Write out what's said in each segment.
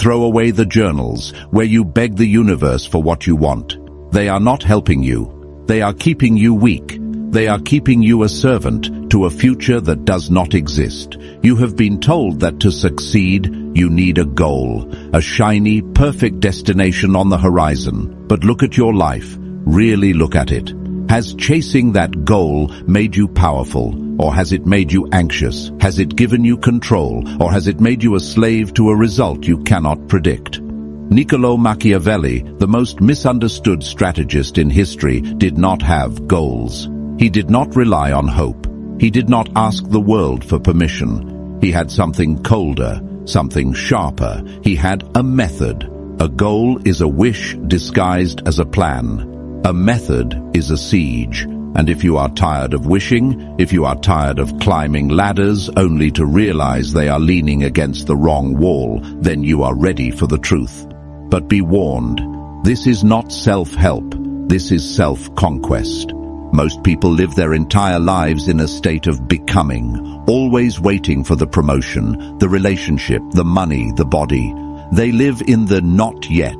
Throw away the journals where you beg the universe for what you want. They are not helping you. They are keeping you weak. They are keeping you a servant to a future that does not exist. You have been told that to succeed, you need a goal, a shiny, perfect destination on the horizon. But look at your life. Really look at it. Has chasing that goal made you powerful, or has it made you anxious? Has it given you control, or has it made you a slave to a result you cannot predict? Niccolò Machiavelli, the most misunderstood strategist in history, did not have goals. He did not rely on hope. He did not ask the world for permission. He had something colder, something sharper. He had a method. A goal is a wish disguised as a plan. A method is a siege. And if you are tired of wishing, if you are tired of climbing ladders only to realize they are leaning against the wrong wall, then you are ready for the truth. But be warned, this is not self-help. This is self-conquest. Most people live their entire lives in a state of becoming, always waiting for the promotion, the relationship, the money, the body. They live in the not yet.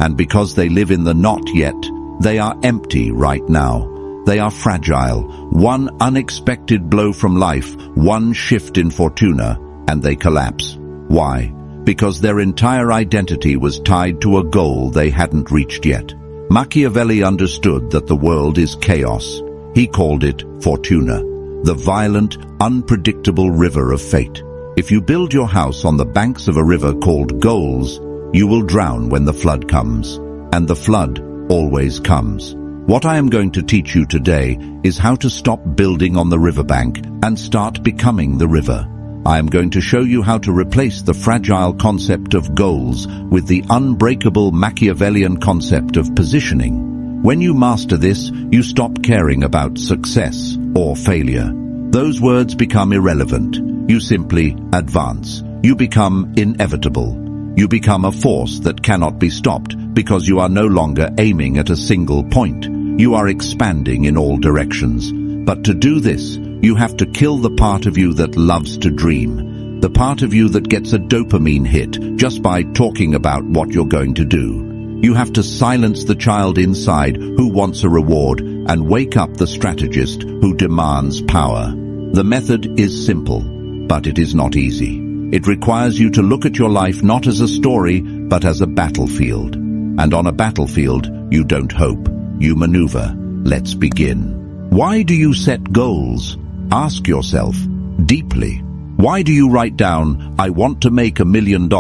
And because they live in the not yet, they are empty right now. They are fragile. One unexpected blow from life, one shift in Fortuna, and they collapse. Why? Because their entire identity was tied to a goal they hadn't reached yet. Machiavelli understood that the world is chaos. He called it Fortuna, the violent, unpredictable river of fate. If you build your house on the banks of a river called goals, you will drown when the flood comes. And the flood always comes. What I am going to teach you today is how to stop building on the riverbank and start becoming the river. I am going to show you how to replace the fragile concept of goals with the unbreakable Machiavellian concept of positioning. When you master this, you stop caring about success or failure. Those words become irrelevant. You simply advance. You become inevitable. You become a force that cannot be stopped because you are no longer aiming at a single point. You are expanding in all directions. But to do this, you have to kill the part of you that loves to dream, the part of you that gets a dopamine hit just by talking about what you're going to do. You have to silence the child inside who wants a reward and wake up the strategist who demands power. The method is simple, but it is not easy. It requires you to look at your life not as a story, but as a battlefield. And on a battlefield, you don't hope, you maneuver. Let's begin. Why do you set goals? Ask yourself deeply. Why do you write down, I want to make $1 million,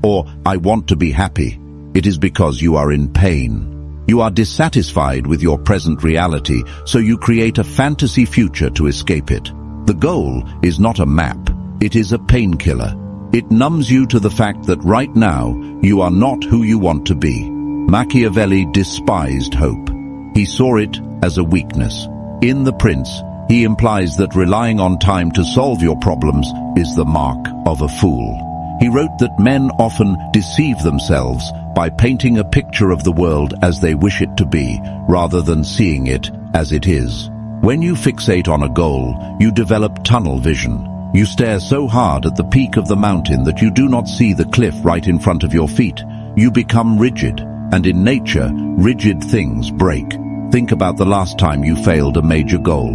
or I want to be happy? It is because you are in pain. You are dissatisfied with your present reality, so you create a fantasy future to escape it. The goal is not a map. It is a painkiller. It numbs you to the fact that right now, you are not who you want to be. Machiavelli despised hope. He saw it as a weakness. In The Prince, he implies that relying on time to solve your problems is the mark of a fool. He wrote that men often deceive themselves by painting a picture of the world as they wish it to be, rather than seeing it as it is. When you fixate on a goal, you develop tunnel vision. You stare so hard at the peak of the mountain that you do not see the cliff right in front of your feet. You become rigid, and in nature, rigid things break. Think about the last time you failed a major goal.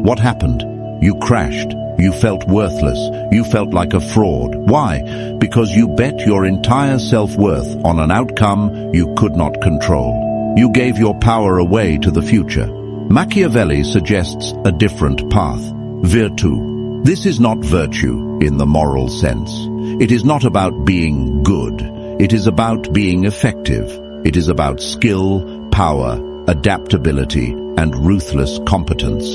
What happened? You crashed. You felt worthless. You felt like a fraud. Why? Because you bet your entire self-worth on an outcome you could not control. You gave your power away to the future. Machiavelli suggests a different path. Virtù. This is not virtue in the moral sense. It is not about being good. It is about being effective. It is about skill, power, adaptability, and ruthless competence.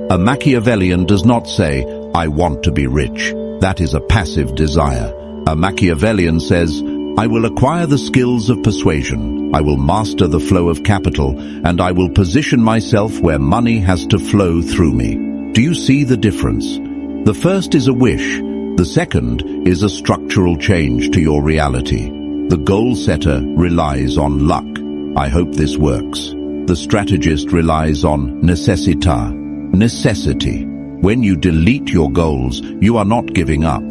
A Machiavellian does not say, I want to be rich. That is a passive desire. A Machiavellian says, I will acquire the skills of persuasion. I will master the flow of capital, and I will position myself where money has to flow through me. Do you see the difference? The first is a wish. The second is a structural change to your reality. The goal setter relies on luck. I hope this works. The strategist relies on necessità, necessity. When you delete your goals, you are not giving up.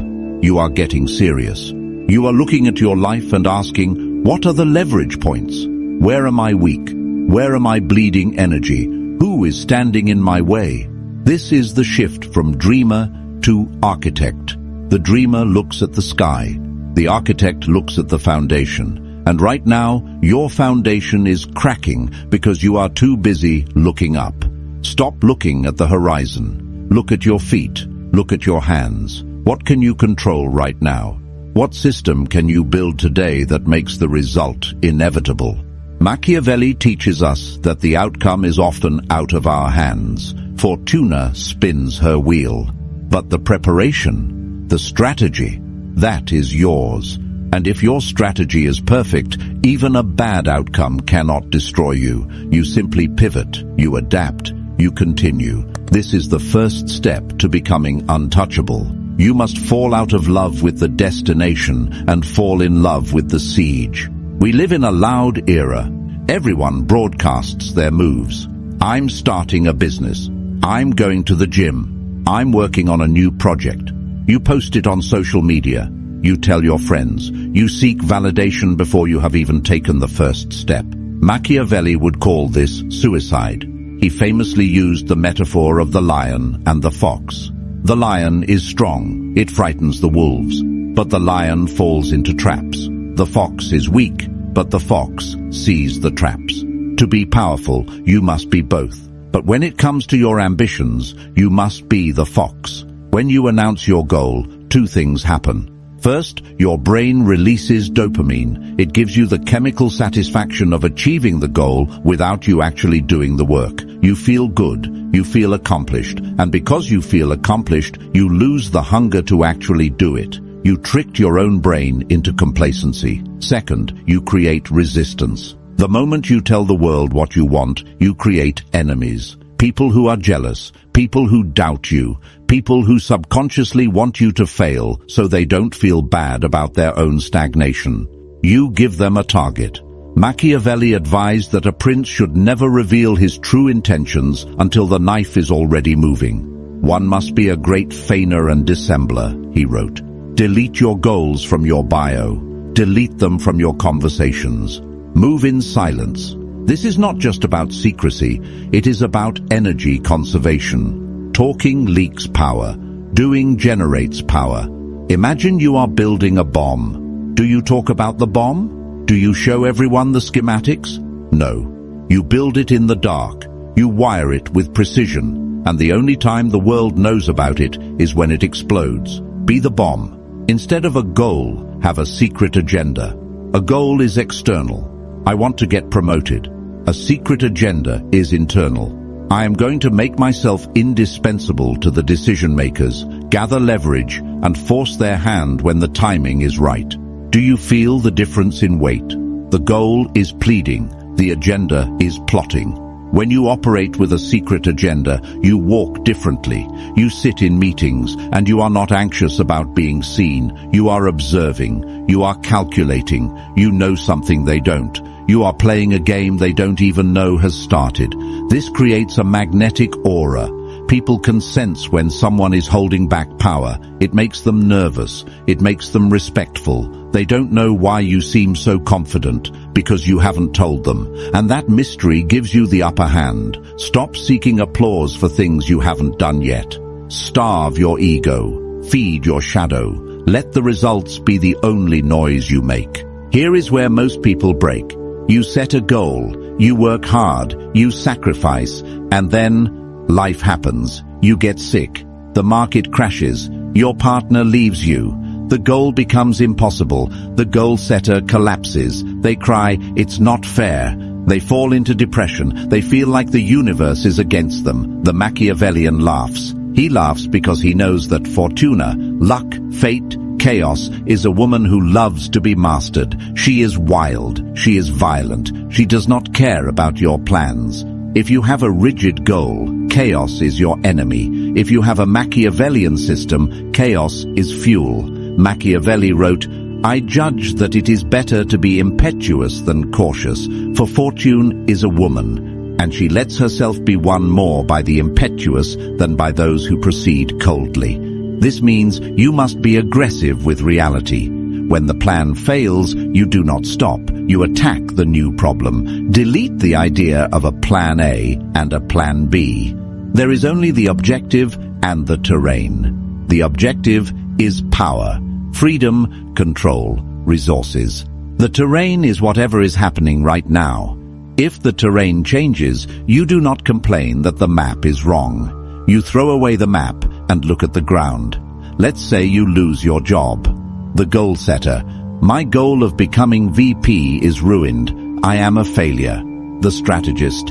You are getting serious. You are looking at your life and asking, what are the leverage points? Where am I weak? Where am I bleeding energy? Who is standing in my way? This is the shift from dreamer to architect. The dreamer looks at the sky. The architect looks at the foundation. And right now, your foundation is cracking because you are too busy looking up. Stop looking at the horizon. Look at your feet. Look at your hands. What can you control right now? What system can you build today that makes the result inevitable? Machiavelli teaches us that the outcome is often out of our hands. Fortuna spins her wheel. But the preparation, the strategy, that is yours. And if your strategy is perfect, even a bad outcome cannot destroy you. You simply pivot, you adapt, you continue. This is the first step to becoming untouchable. You must fall out of love with the destination and fall in love with the siege. We live in a loud era. Everyone broadcasts their moves. I'm starting a business. I'm going to the gym. I'm working on a new project. You post it on social media. You tell your friends. You seek validation before you have even taken the first step. Machiavelli would call this suicide. He famously used the metaphor of the lion and the fox. The lion is strong. It frightens the wolves. But the lion falls into traps. The fox is weak, but the fox sees the traps. To be powerful, you must be both. But when it comes to your ambitions, you must be the fox. When you announce your goal, two things happen. First, your brain releases dopamine. It gives you the chemical satisfaction of achieving the goal without you actually doing the work. You feel good, you feel accomplished, and because you feel accomplished, you lose the hunger to actually do it. You tricked your own brain into complacency. Second, you create resistance. The moment you tell the world what you want, you create enemies. People who are jealous, people who doubt you, people who subconsciously want you to fail so they don't feel bad about their own stagnation. You give them a target. Machiavelli advised that a prince should never reveal his true intentions until the knife is already moving. One must be a great feigner and dissembler, he wrote. Delete your goals from your bio. Delete them from your conversations. Move in silence. This is not just about secrecy, it is about energy conservation. Talking leaks power. Doing generates power. Imagine you are building a bomb. Do you talk about the bomb? Do you show everyone the schematics? No. You build it in the dark. You wire it with precision. And the only time the world knows about it is when it explodes. Be the bomb. Instead of a goal, have a secret agenda. A goal is external. I want to get promoted. A secret agenda is internal. I am going to make myself indispensable to the decision makers, gather leverage, and force their hand when the timing is right. Do you feel the difference in weight? The goal is pleading. The agenda is plotting. When you operate with a secret agenda, you walk differently. You sit in meetings, and you are not anxious about being seen. You are observing. You are calculating. You know something they don't. You are playing a game they don't even know has started. This creates a magnetic aura. People can sense when someone is holding back power. It makes them nervous. It makes them respectful. They don't know why you seem so confident, because you haven't told them. And that mystery gives you the upper hand. Stop seeking applause for things you haven't done yet. Starve your ego. Feed your shadow. Let the results be the only noise you make. Here is where most people break. You set a goal. You work hard. You sacrifice. And then life happens. You get sick. The market crashes. Your partner leaves you. The goal becomes impossible. The goal setter collapses. They cry, "It's not fair." They fall into depression. They feel like the universe is against them. The Machiavellian laughs. He laughs because he knows that Fortuna, luck, fate, chaos, is a woman who loves to be mastered. She is wild. She is violent. She does not care about your plans. If you have a rigid goal, chaos is your enemy. If you have a Machiavellian system, chaos is fuel. Machiavelli wrote, "I judge that it is better to be impetuous than cautious, for Fortune is a woman, and she lets herself be won more by the impetuous than by those who proceed coldly." This means you must be aggressive with reality. When the plan fails, you do not stop. You attack the new problem. Delete the idea of a plan A and a plan B. There is only the objective and the terrain. The objective is power, freedom, control, resources. The terrain is whatever is happening right now. If the terrain changes, you do not complain that the map is wrong. You throw away the map and look at the ground. Let's say you lose your job. The goal setter. My goal of becoming VP is ruined. I am a failure. The strategist.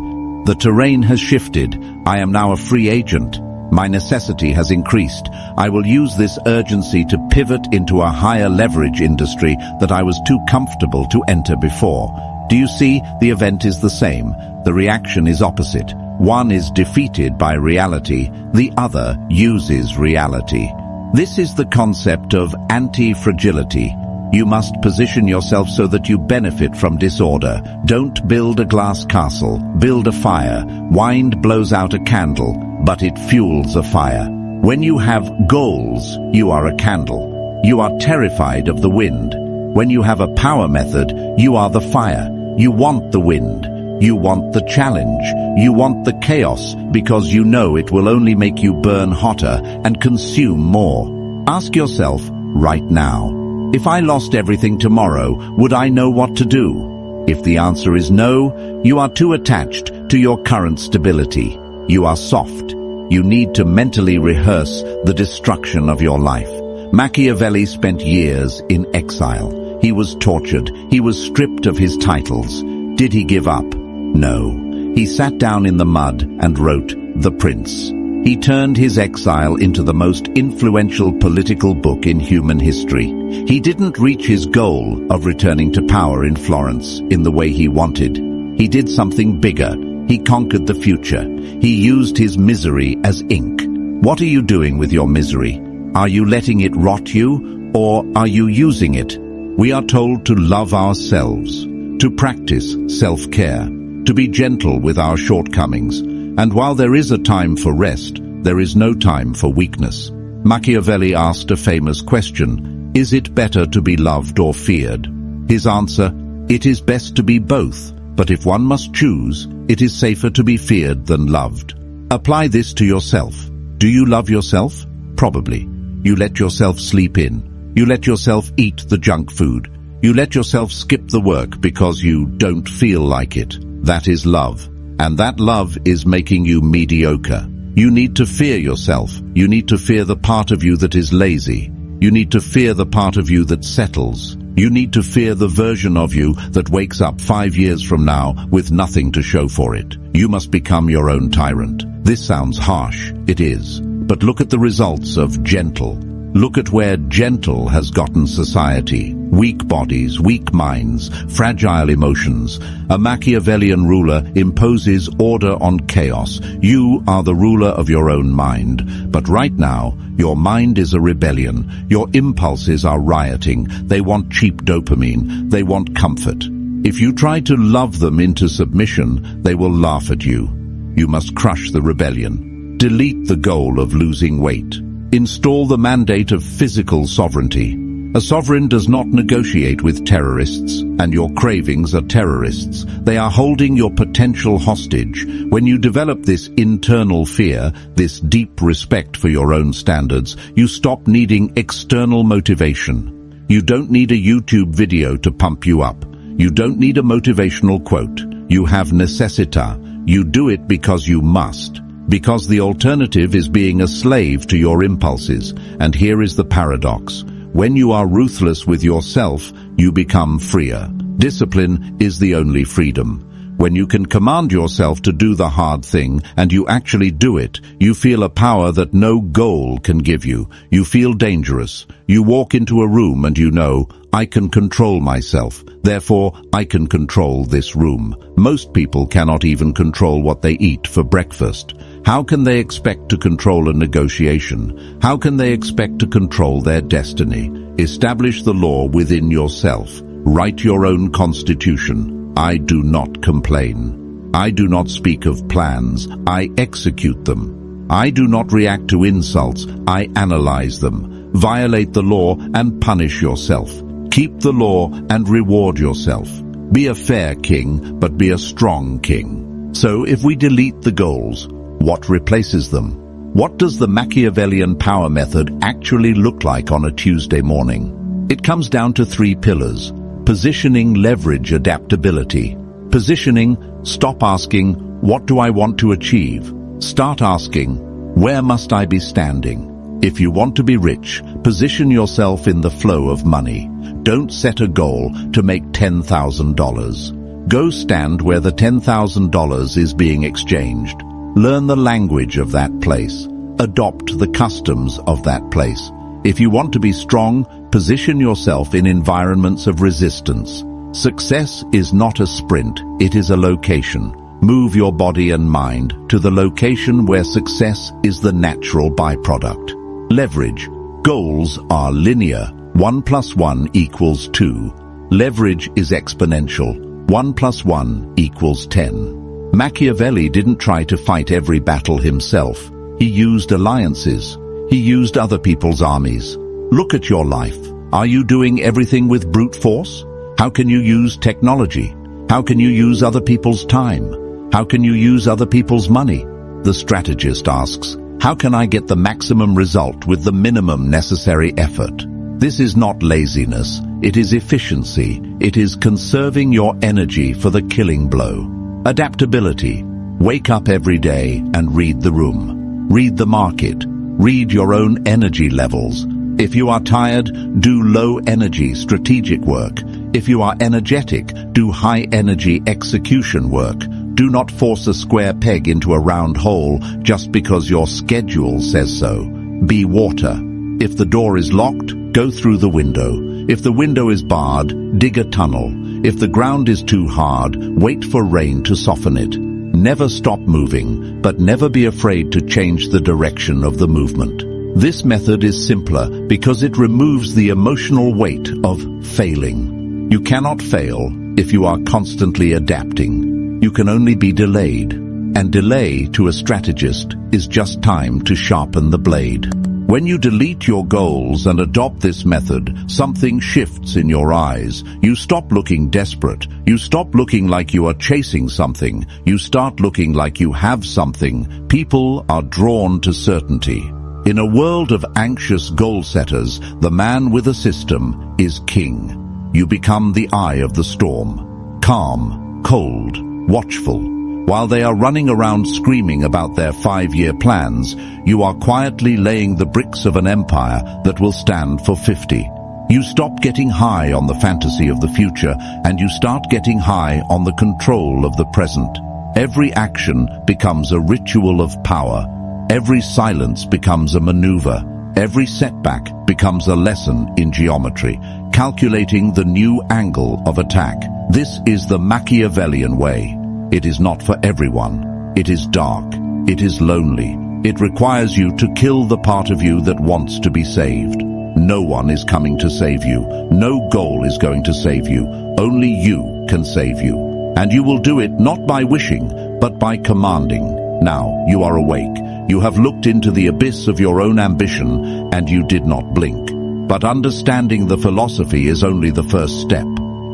The terrain has shifted. I am now a free agent. My necessity has increased. I will use this urgency to pivot into a higher leverage industry that I was too comfortable to enter before. Do you see? The event is the same. The reaction is opposite. One is defeated by reality. The other uses reality. This is the concept of anti-fragility. You must position yourself so that you benefit from disorder. Don't build a glass castle. Build a fire. Wind blows out a candle, but it fuels a fire. When you have goals, you are a candle. You are terrified of the wind. When you have a power method, you are the fire. You want the wind. You want the challenge. You want the chaos because you know it will only make you burn hotter and consume more. Ask yourself right now, if I lost everything tomorrow, would I know what to do? If the answer is no, you are too attached to your current stability. You are soft. You need to mentally rehearse the destruction of your life. Machiavelli spent years in exile. He was tortured. He was stripped of his titles. Did he give up? No. He sat down in the mud and wrote The Prince. He turned his exile into the most influential political book in human history. He didn't reach his goal of returning to power in Florence in the way he wanted. He did something bigger. He conquered the future. He used his misery as ink. What are you doing with your misery? Are you letting it rot you, or are you using it? We are told to love ourselves, to practice self-care, to be gentle with our shortcomings. And while there is a time for rest, there is no time for weakness. Machiavelli asked a famous question, is it better to be loved or feared? His answer, it is best to be both, but if one must choose, it is safer to be feared than loved. Apply this to yourself. Do you love yourself? Probably. You let yourself sleep in. You let yourself eat the junk food. You let yourself skip the work because you don't feel like it. That is love. And that love is making you mediocre. You need to fear yourself. You need to fear the part of you that is lazy. You need to fear the part of you that settles. You need to fear the version of you that wakes up 5 years from now with nothing to show for it. You must become your own tyrant. This sounds harsh. It is. But look at the results of gentle. Look at where gentle has gotten society. Weak bodies, weak minds, fragile emotions. A Machiavellian ruler imposes order on chaos. You are the ruler of your own mind. But right now, your mind is a rebellion. Your impulses are rioting. They want cheap dopamine. They want comfort. If you try to love them into submission, they will laugh at you. You must crush the rebellion. Delete the goal of losing weight. Install the mandate of physical sovereignty. A sovereign does not negotiate with terrorists, and your cravings are terrorists. They are holding your potential hostage. When you develop this internal fear, this deep respect for your own standards, you stop needing external motivation. You don't need a YouTube video to pump you up. You don't need a motivational quote. You have necessita. You do it because you must. Because the alternative is being a slave to your impulses. And here is the paradox. When you are ruthless with yourself, you become freer. Discipline is the only freedom. When you can command yourself to do the hard thing and you actually do it, you feel a power that no goal can give you. You feel dangerous. You walk into a room and you know, I can control myself. Therefore, I can control this room. Most people cannot even control what they eat for breakfast. How can they expect to control a negotiation? How can they expect to control their destiny? Establish the law within yourself. Write your own constitution. I do not complain. I do not speak of plans. I execute them. I do not react to insults. I analyze them. Violate the law and punish yourself. Keep the law and reward yourself. Be a fair king, but be a strong king. So if we delete the goals, what replaces them? What does the Machiavellian power method actually look like on a Tuesday morning? It comes down to 3 pillars. Positioning, leverage, adaptability. Positioning, stop asking, what do I want to achieve? Start asking, where must I be standing? If you want to be rich, position yourself in the flow of money. Don't set a goal to make $10,000. Go stand where the $10,000 is being exchanged. Learn the language of that place. Adopt the customs of that place. If you want to be strong, position yourself in environments of resistance. Success is not a sprint, it is a location. Move your body and mind to the location where success is the natural byproduct. Leverage. Goals are linear. 1 + 1 = 2. Leverage is exponential. 1 + 1 = 10. Machiavelli didn't try to fight every battle himself. He used alliances. He used other people's armies. Look at your life. Are you doing everything with brute force? How can you use technology? How can you use other people's time? How can you use other people's money? The strategist asks, how can I get the maximum result with the minimum necessary effort? This is not laziness. It is efficiency. It is conserving your energy for the killing blow. Adaptability. Wake up every day and read the room. Read the market. Read your own energy levels. If you are tired, do low-energy strategic work. If you are energetic, do high-energy execution work. Do not force a square peg into a round hole just because your schedule says so. Be water. If the door is locked, go through the window. If the window is barred, dig a tunnel. If the ground is too hard, wait for rain to soften it. Never stop moving, but never be afraid to change the direction of the movement. This method is simpler because it removes the emotional weight of failing. You cannot fail if you are constantly adapting. You can only be delayed, and delay to a strategist is just time to sharpen the blade. When you delete your goals and adopt this method, something shifts in your eyes. You stop looking desperate. You stop looking like you are chasing something. You start looking like you have something. People are drawn to certainty. In a world of anxious goal setters, the man with a system is king. You become the eye of the storm. Calm, cold, watchful. While they are running around screaming about their 5-year plans, you are quietly laying the bricks of an empire that will stand for 50. You stop getting high on the fantasy of the future, and you start getting high on the control of the present. Every action becomes a ritual of power. Every silence becomes a maneuver. Every setback becomes a lesson in geometry, calculating the new angle of attack. This is the Machiavellian way. It is not for everyone. It is dark. It is lonely. It requires you to kill the part of you that wants to be saved. No one is coming to save you. No goal is going to save you. Only you can save you. And you will do it not by wishing, but by commanding. Now you are awake. You have looked into the abyss of your own ambition, and you did not blink. But understanding the philosophy is only the first step.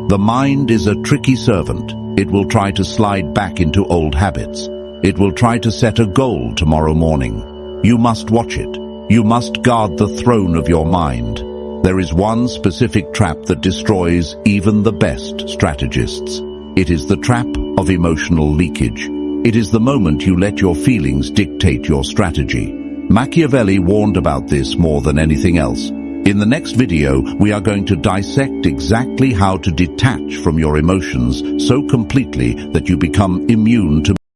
The mind is a tricky servant. It will try to slide back into old habits. It will try to set a goal tomorrow morning. You must watch it. You must guard the throne of your mind. There is one specific trap that destroys even the best strategists. It is the trap of emotional leakage. It is the moment you let your feelings dictate your strategy. Machiavelli warned about this more than anything else. In the next video, we are going to dissect exactly how to detach from your emotions so completely that you become immune to